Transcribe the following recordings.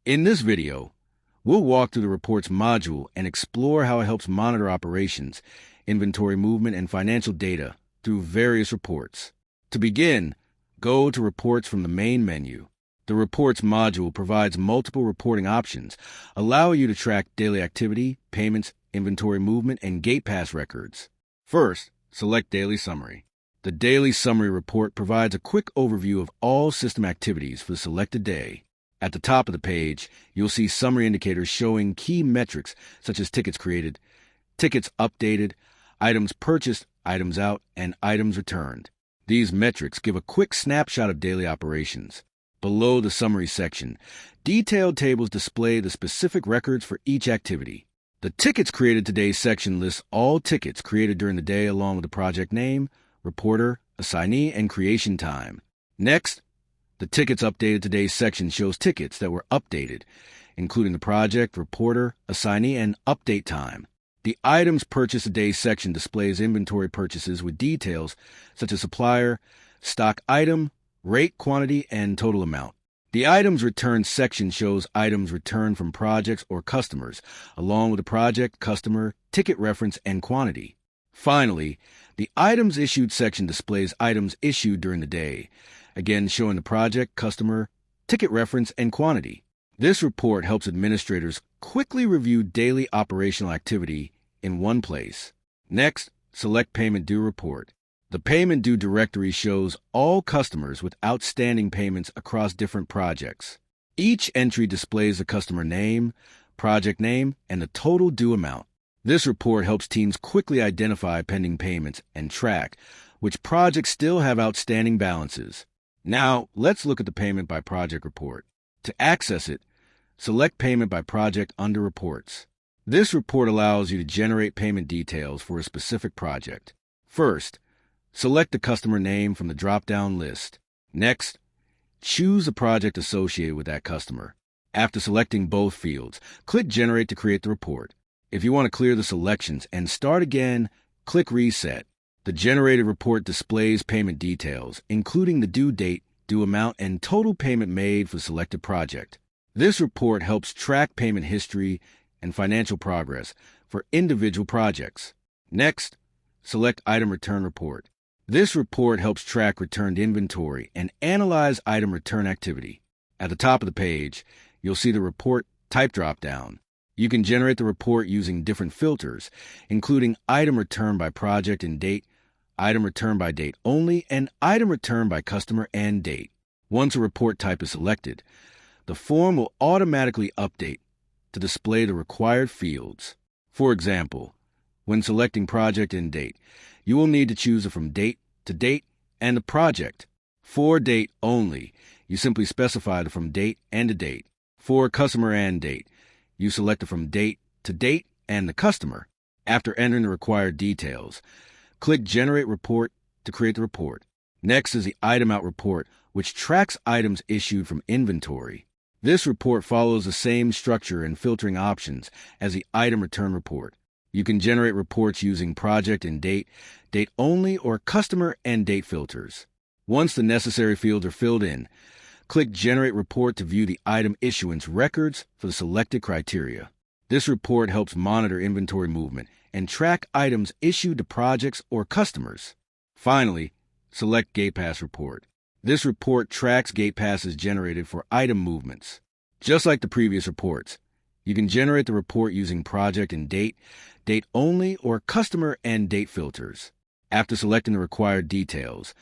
In this video, we'll walk through the Reports module and explore how it helps monitor operations, inventory movement, and financial data through various reports. To begin, go to Reports from the main menu. The Reports module provides multiple reporting options, allowing you to track daily activity, payments, inventory movement, and gate pass records. First, select Daily Summary. The Daily Summary report provides a quick overview of all system activities for the selected day. At the top of the page, you'll see summary indicators showing key metrics such as tickets created, tickets updated, items purchased, items out, and items returned. These metrics give a quick snapshot of daily operations. Below the summary section, detailed tables display the specific records for each activity. The Tickets Created Today section lists all tickets created during the day along with the project name, reporter, assignee, and creation time. Next, the Tickets Updated Today section shows tickets that were updated, including the project, reporter, assignee, and update time. The Items Purchased Today section displays inventory purchases with details such as supplier, stock item, rate, quantity, and total amount. The Items Returned section shows items returned from projects or customers, along with the project, customer, ticket reference, and quantity. Finally, the Items Issued section displays items issued during the day, again showing the project, customer, ticket reference, and quantity. This report helps administrators quickly review daily operational activity in one place. Next, select Payment Due Report. The Payment Due directory shows all customers with outstanding payments across different projects. Each entry displays the customer name, project name, and the total due amount. This report helps teams quickly identify pending payments and track which projects still have outstanding balances. Now, let's look at the Payment by Project report. To access it, select Payment by Project under Reports. This report allows you to generate payment details for a specific project. First, select the customer name from the drop-down list. Next, choose the project associated with that customer. After selecting both fields, click Generate to create the report. If you want to clear the selections and start again, click Reset. The generated report displays payment details, including the due date, due amount, and total payment made for the selected project. This report helps track payment history and financial progress for individual projects. Next, select Item Return Report. This report helps track returned inventory and analyze item return activity. At the top of the page, you'll see the Report Type drop-down. You can generate the report using different filters, including Item Returned by Project and Date, Item Returned by Date Only, and Item Returned by Customer and Date. Once a report type is selected, the form will automatically update to display the required fields. For example, when selecting Project and Date, you will need to choose it from Date to Date and the project. For Date Only, you simply specify the from Date and the date. For Customer and Date, you select it from Date to Date and the customer. After entering the required details, click Generate Report to create the report. Next is the Item Out report, which tracks items issued from inventory. This report follows the same structure and filtering options as the Item Return report. You can generate reports using Project and Date, Date Only, or Customer and Date filters. Once the necessary fields are filled in, click Generate Report to view the item issuance records for the selected criteria. This report helps monitor inventory movement and track items issued to projects or customers. Finally, select Gate Pass Report. This report tracks gate passes generated for item movements. Just like the previous reports, you can generate the report using Project and Date, Date Only, or Customer and Date filters. After selecting the required details,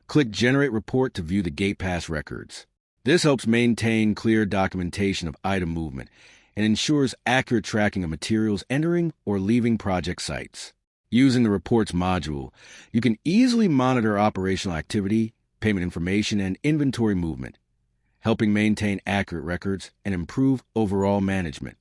click Generate Report to view the gate pass records. This helps maintain clear documentation of item movement and ensures accurate tracking of materials entering or leaving project sites. Using the Reports module, you can easily monitor operational activity, payment information, and inventory movement, helping maintain accurate records and improve overall management.